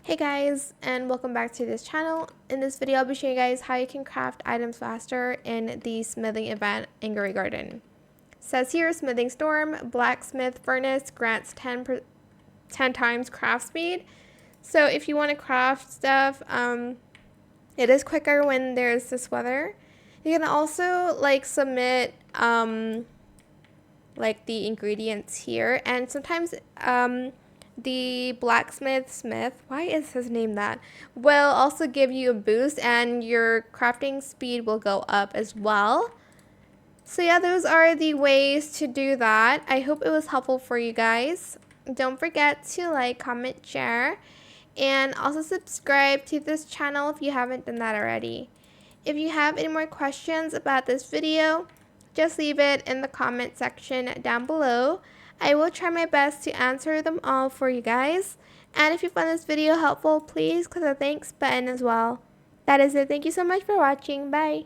Hey guys, and welcome back to this channel. In this video, I'll be showing you guys how you can craft items faster in the smithing event in Grey Garden. It says here, Smouldering Storm, blacksmith furnace grants 10 times craft speed. So if you want to craft stuff, it is quicker when there's this weather. You can also submit the ingredients here, and sometimes the blacksmith, why is his name that, will also give you a boost and your crafting speed will go up as well. So yeah, those are the ways to do that. I hope it was helpful for you guys. Don't forget to like, comment, share, and also subscribe to this channel if you haven't done that already. If you have any more questions about this video, just leave it in the comment section down below. I will try my best to answer them all for you guys. And if you found this video helpful, please click the thanks button as well. That is it. Thank you so much for watching. Bye.